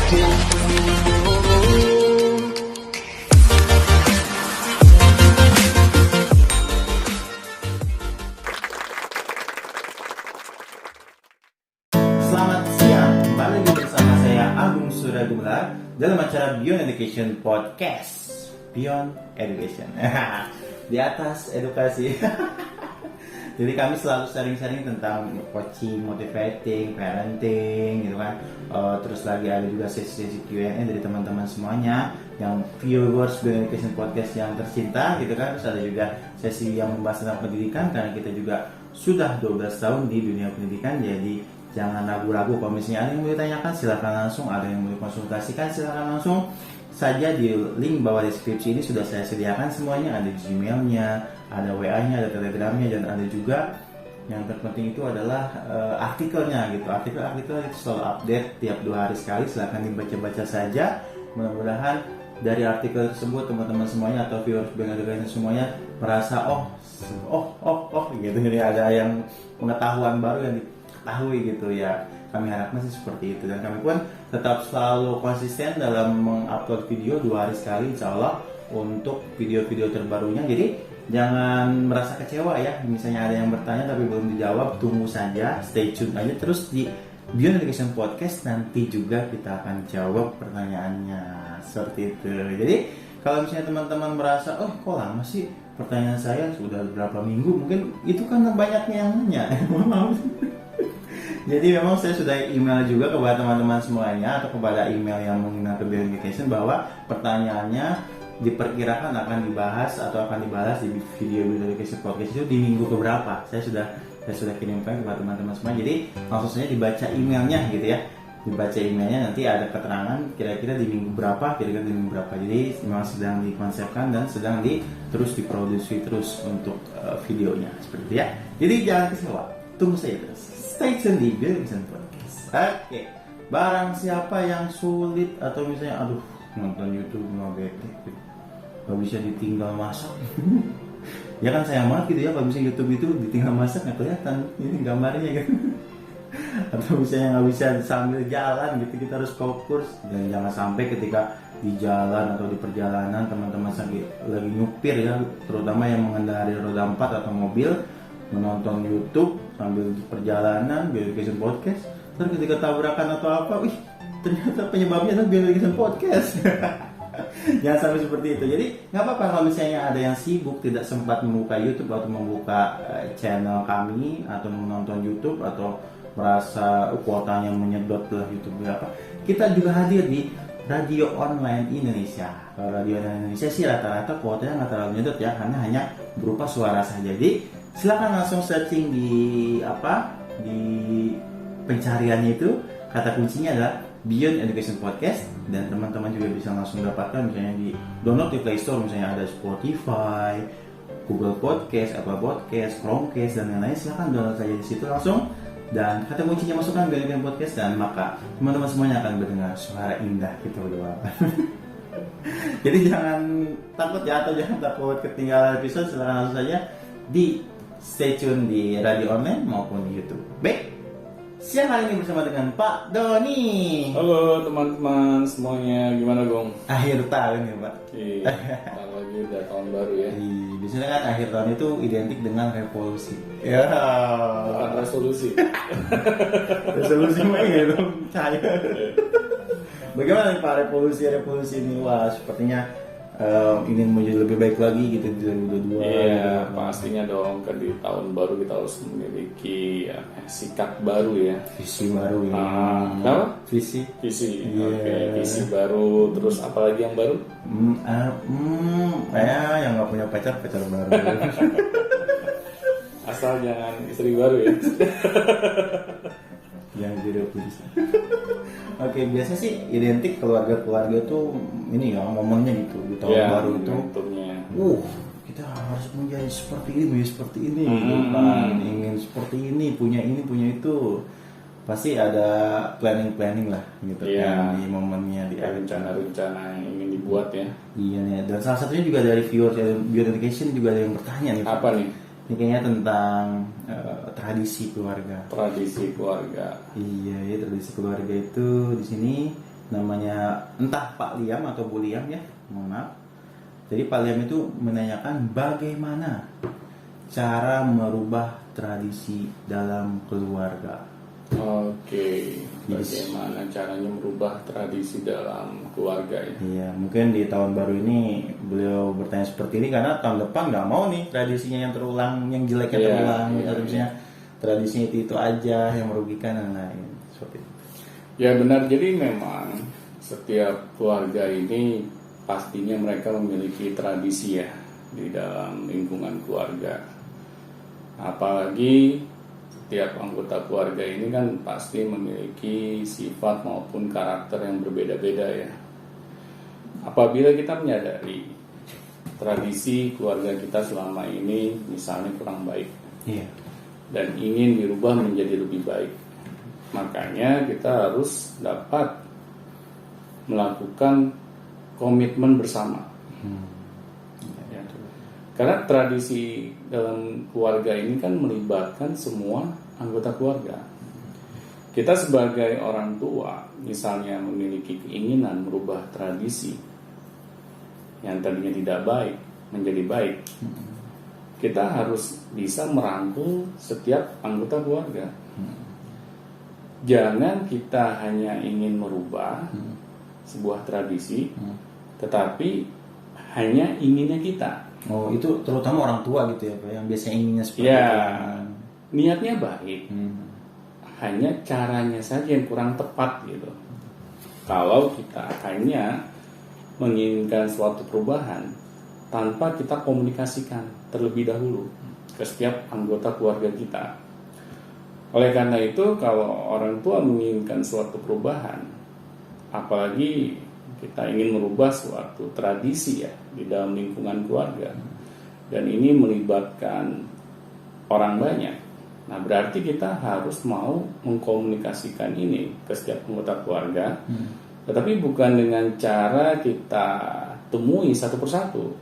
Selamat siang, kembali lagi bersama saya Agung Suragumlar dalam acara Beyond Education Podcast. Beyond Education di atas edukasi. Jadi kami selalu sharing-sharing tentang coaching, motivating, parenting gitu kan. Terus lagi ada juga sesi-sesi Q&A dari teman-teman semuanya yang viewers Beyond Education Podcast yang tercinta gitu kan. Terus ada juga sesi yang membahas tentang pendidikan karena kita juga sudah 12 tahun di dunia pendidikan. Jadi jangan ragu-ragu kalau misalnya ada yang mau ditanyakan silakan langsung, ada yang mau dikonsultasikan silakan langsung saja di link bawah deskripsi ini sudah saya sediakan semuanya, ada Gmailnya, ada WA-nya, ada Telegramnya, dan ada juga yang terpenting itu adalah artikelnya gitu. Artikel itu selalu update tiap 2 hari sekali, silakan dibaca-baca saja. Mudah-mudahan dari artikel tersebut teman-teman semuanya atau viewers Beyond Education semuanya merasa oh gitu, jadi ada yang pengetahuan baru yang diketahui gitu ya. Kami harapkan sih seperti itu, dan kami pun tetap selalu konsisten dalam mengupload video 2 hari sekali insya Allah untuk video-video terbarunya. Jadi jangan merasa kecewa ya misalnya ada yang bertanya tapi belum dijawab, tunggu saja, stay tune aja terus di Beyond Education Podcast, nanti juga kita akan jawab pertanyaannya seperti itu. Jadi kalau misalnya teman-teman merasa oh kok lama sih pertanyaan saya, sudah berapa minggu, mungkin itu karena banyaknya yang nanya. Jadi memang saya sudah email juga kepada teman-teman semuanya atau kepada email yang mengenai ke Beyond Education bahwa pertanyaannya diperkirakan akan dibahas atau akan dibahas di video Beyond Education Podcast itu di minggu keberapa. Saya sudah kirimkan kepada teman-teman semua. Jadi langsung saja dibaca emailnya gitu ya. Dibaca emailnya nanti ada keterangan kira-kira di minggu berapa, kira-kira di minggu berapa. Jadi memang sedang dikonsepkan dan sedang terus diproduksi terus untuk videonya seperti itu ya. Jadi jangan kecewa, tunggu saja terus. Stay tune di Beyond Education Podcast. Oke. Barang siapa yang sulit atau misalnya aduh nonton YouTube nggak bete, nggak bisa ditinggal masak. Ya kan sayang banget gitu ya kalau misalnya YouTube itu ditinggal masak nggak kelihatan ini gambarnya gitu. Atau misalnya nggak bisa sambil jalan gitu, kita harus fokus. Dan jangan sampai ketika di jalan atau di perjalanan teman-teman lagi nyupir ya, terutama yang mengendarai roda 4 atau mobil, menonton YouTube sambil di perjalanan Beyond Education Podcast, terus ketika tabrakan atau apa, ternyata penyebabnya adalah Beyond Education Podcast. Jangan sampai seperti itu. Jadi nggak apa-apa kalau misalnya ada yang sibuk tidak sempat membuka YouTube atau membuka channel kami atau menonton YouTube atau merasa kuotanya menyedot lah YouTube berapa. Kita juga hadir di Radio Online Indonesia. Kalau Radio Online Indonesia sih rata-rata kuotanya nggak terlalu menyedot ya, karena hanya berupa suara saja. Jadi silakan langsung searching di pencariannya itu, kata kuncinya adalah Beyond Education Podcast, dan teman-teman juga bisa langsung dapatkan misalnya di download di Play Store, misalnya ada Spotify, Google Podcast, Apple Podcast, Chromecast dan lain-lain. Silakan download saja di situ langsung, dan kata kuncinya masukkan Beyond Education Podcast, dan maka teman-teman semuanya akan mendengar suara indah kita berdua. Jadi jangan takut ya, atau jangan takut ketinggalan episode, silakan langsung saja di stay tune di radio online maupun di YouTube. Baik, siang hari ini bersama dengan Pak Doni. Halo teman-teman semuanya, gimana Gong? Akhir tahun ya Pak. Iya, lagi udah tahun baru ya. Biasanya kan akhir tahun itu identik dengan revolusi. Ya. Bukan resolusi. Resolusi mah ya dong, cahaya. Bagaimana nih Pak revolusi ini? Wah, sepertinya ingin menjadi lebih baik lagi gitu di 2022. Iya, gitu. pastinya dong, kan di tahun baru kita harus memiliki sikap baru ya. Visi baru ya. Kenapa? Visi. Yeah. Oke, visi baru. Terus apalagi yang baru? Yang nggak punya pacar baru. Asal jangan istri baru ya. Yang jadi polisi. Oke, biasanya sih identik keluarga tuh ini ya momennya gitu di tahun baru itu. Momentumnya. Kita harus menjadi seperti ini gitu kan. Ingin seperti ini, punya itu. Pasti ada planning lah gitu kan di momennya, di rencana-rencana yang ingin dibuat ya. Iya nih, dan salah satunya juga dari viewers Beyond Education juga ada yang bertanya nih. Apa nih? Ini kayaknya tentang tradisi keluarga. Tradisi keluarga. Iya, tradisi keluarga itu di sini namanya entah Pak Liam atau Bu Liam ya, mohon maaf. Jadi Pak Liam itu menanyakan bagaimana cara merubah tradisi dalam keluarga. Oke, bagaimana caranya merubah tradisi dalam keluarga ya? Iya, mungkin di tahun baru ini beliau bertanya seperti ini karena tahun depan nggak mau nih tradisinya yang terulang, yang jeleknya Iya, terulang, iya, tradisinya tradisinya itu aja yang merugikan dan lain seperti itu. Ya benar, jadi memang setiap keluarga ini pastinya mereka memiliki tradisi ya di dalam lingkungan keluarga. Apalagi setiap anggota keluarga ini kan pasti memiliki sifat maupun karakter yang berbeda-beda ya. Apabila kita menyadari tradisi keluarga kita selama ini misalnya kurang baik, Iya. dan ingin dirubah menjadi lebih baik, makanya kita harus dapat melakukan komitmen bersama. Ya. Karena tradisi dalam keluarga ini kan melibatkan semua anggota keluarga. Kita sebagai orang tua misalnya memiliki keinginan merubah tradisi yang tadinya tidak baik menjadi baik, kita harus bisa merangkul setiap anggota keluarga. Jangan kita hanya ingin merubah sebuah tradisi, tetapi hanya inginnya kita. Oh, itu terutama orang tua gitu ya, Pak, yang biasanya inginnya seperti Ya, itu. niatnya baik, Hmm. hanya caranya saja yang kurang tepat gitu. Kalau kita hanya menginginkan suatu perubahan tanpa kita komunikasikan terlebih dahulu ke setiap anggota keluarga kita. Oleh karena itu, kalau orang tua menginginkan suatu perubahan, apalagi kita ingin merubah suatu tradisi ya di dalam lingkungan keluarga, dan ini melibatkan orang banyak, nah berarti kita harus mau mengkomunikasikan ini ke setiap anggota keluarga, tetapi bukan dengan cara kita temui satu persatu,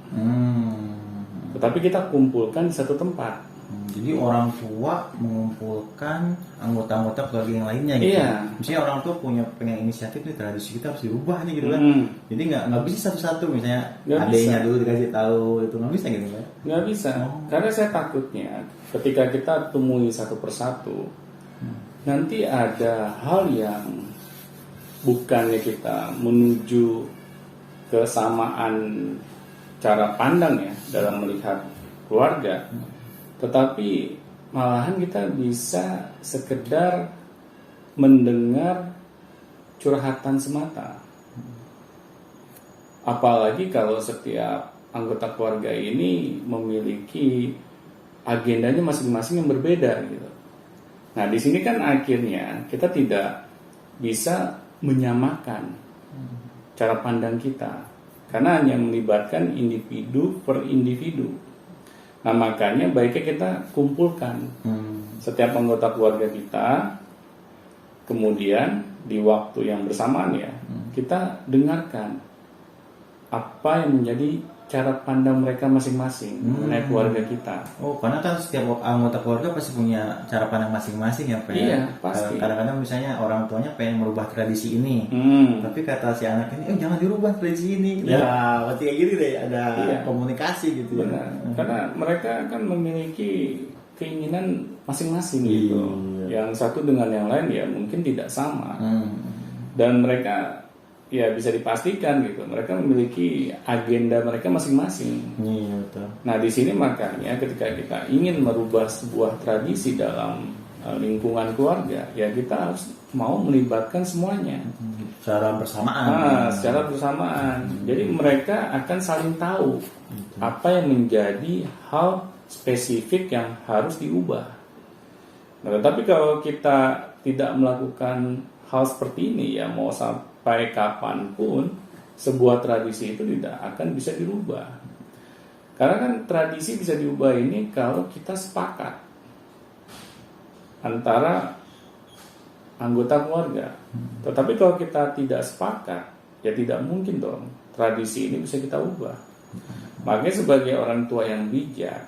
tetapi kita kumpulkan di satu tempat. Jadi orang tua mengumpulkan anggota-anggota keluarga yang lainnya gitu. Iya. Misalnya orang tua pengen inisiatif nih, tradisi kita harus dirubah nih gitu kan. Jadi nggak bisa satu-satu, misalnya Nggak adanya bisa. dulu dikasih tahu itu nggak bisa gitu kan. Nggak bisa, karena saya takutnya ketika kita temui satu persatu, nanti ada hal yang bukannya kita menuju kesamaan cara pandang ya dalam melihat keluarga, tetapi malahan kita bisa sekedar mendengar curhatan semata. Apalagi kalau setiap anggota keluarga ini memiliki agendanya masing-masing yang berbeda gitu. Nah, di sini kan akhirnya kita tidak bisa menyamakan cara pandang kita karena hanya melibatkan individu per individu. Nah, makanya baiknya kita kumpulkan setiap anggota keluarga kita, kemudian di waktu yang bersamaan ya, kita dengarkan apa yang menjadi cara pandang mereka masing-masing mengenai keluarga kita. Oh, karena kan setiap anggota keluarga pasti punya cara pandang masing-masing ya, Pak. Iya, pasti. Kadang-kadang misalnya orang tuanya pengen merubah tradisi ini, tapi kata si anak ini, jangan dirubah tradisi ini. Ya. Nah, berarti kayak gitu deh, ada Iya. komunikasi gitu. Benar. Karena mereka kan memiliki keinginan masing-masing Iya. gitu. Yang satu dengan yang lain ya mungkin tidak sama. Dan mereka ya bisa dipastikan gitu, mereka memiliki agenda mereka masing-masing. Iya, betul. Nah, di sini makanya ketika kita ingin merubah sebuah tradisi dalam lingkungan keluarga, ya kita harus mau melibatkan semuanya. Secara bersamaan. Secara bersamaan. Jadi mereka akan saling tahu apa yang menjadi hal spesifik yang harus diubah. Nah, tetapi kalau kita tidak melakukan hal seperti ini, ya mau sampai kapanpun sebuah tradisi itu tidak akan bisa dirubah. Karena kan tradisi bisa diubah ini kalau kita sepakat antara anggota keluarga. Tetapi kalau kita tidak sepakat, ya tidak mungkin dong tradisi ini bisa kita ubah. Makanya sebagai orang tua yang bijak,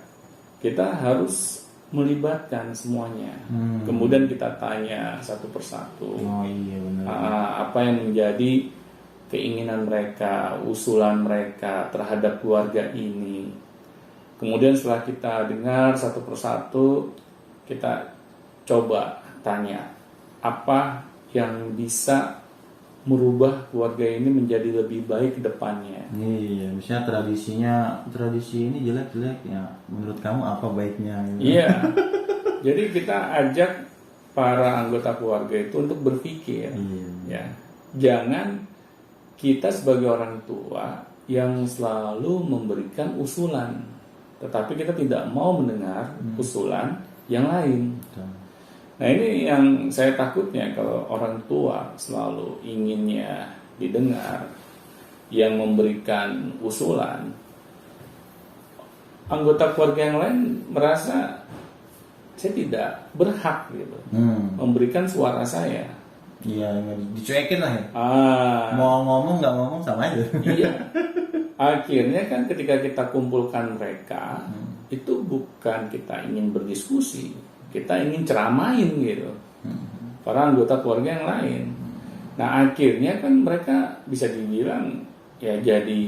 kita harus melibatkan semuanya. Hmm. Kemudian kita tanya satu persatu, Oh iya benar. apa yang menjadi keinginan mereka, usulan mereka terhadap keluarga ini. Kemudian setelah kita dengar satu persatu, kita coba tanya, apa yang bisa merubah keluarga ini menjadi lebih baik ke depannya. Iya, misalnya tradisi ini jelek-jelek ya. Menurut kamu apa baiknya? Gitu. Iya. Jadi kita ajak para anggota keluarga itu untuk berpikir, Iya. ya. Jangan kita sebagai orang tua yang selalu memberikan usulan, tetapi kita tidak mau mendengar usulan yang lain. Betul. Nah ini yang saya takutnya kalau orang tua selalu inginnya didengar, yang memberikan usulan, anggota keluarga yang lain merasa saya tidak berhak gitu memberikan suara saya. Iya, dicuekin lah ya. Mau Mau ngomong nggak ngomong sama aja. iya. Akhirnya kan ketika kita kumpulkan mereka, itu bukan kita ingin berdiskusi, kita ingin ceramain gitu. Para anggota keluarga yang lain. Nah akhirnya kan mereka bisa dibilang ya jadi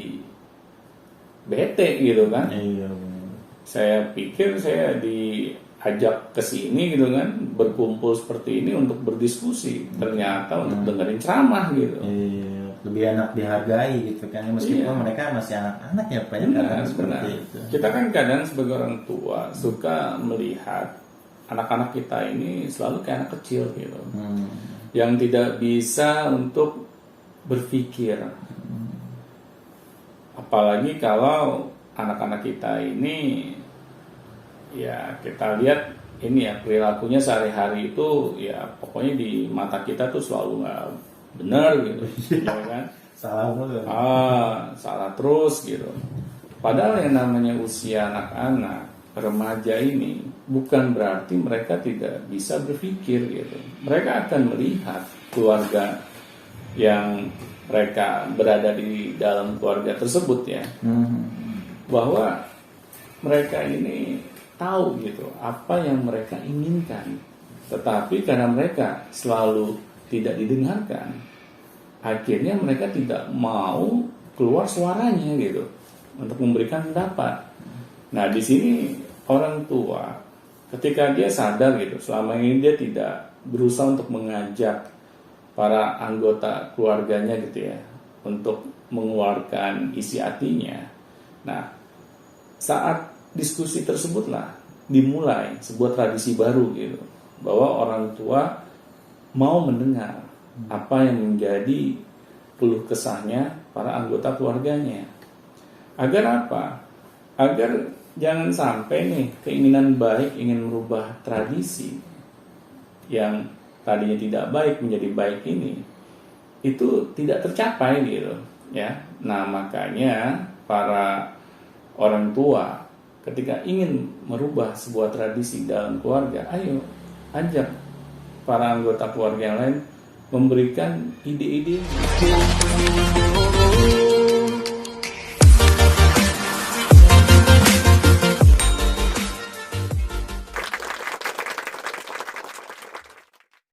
bete gitu kan. Iya. Saya pikir saya diajak ke sini gitu kan, berkumpul seperti ini untuk berdiskusi, ternyata untuk dengerin ceramah gitu. Iya, lebih enak dihargai gitu kan. Meskipun Iya. mereka masih anak-anak ya Pak. Benar, Kadang seperti benar. itu. Kita kan kadang sebagai orang tua suka melihat anak-anak kita ini selalu kayak anak kecil gitu, yang tidak bisa untuk berpikir. Apalagi kalau anak-anak kita ini, ya kita lihat ini ya perilakunya sehari-hari itu ya pokoknya di mata kita tuh selalu nggak benar gitu, ya kan? Salah mulu. Salah terus gitu. Padahal yang namanya usia anak-anak, remaja ini bukan berarti mereka tidak bisa berpikir gitu. Mereka akan melihat keluarga yang mereka berada di dalam keluarga tersebut ya, bahwa mereka ini tahu gitu apa yang mereka inginkan, tetapi karena mereka selalu tidak didengarkan, akhirnya mereka tidak mau keluar suaranya gitu untuk memberikan pendapat. Nah di sini orang tua ketika dia sadar gitu selama ini dia tidak berusaha untuk mengajak para anggota keluarganya gitu ya untuk mengeluarkan isi hatinya. Nah saat diskusi tersebutlah dimulai sebuah tradisi baru gitu, bahwa orang tua mau mendengar apa yang menjadi keluh kesahnya para anggota keluarganya. Agar apa? Agar jangan sampai nih keinginan baik ingin merubah tradisi yang tadinya tidak baik menjadi baik ini itu tidak tercapai gitu ya. Nah makanya para orang tua ketika ingin merubah sebuah tradisi dalam keluarga, ayo ajak para anggota keluarga yang lain memberikan ide-ide.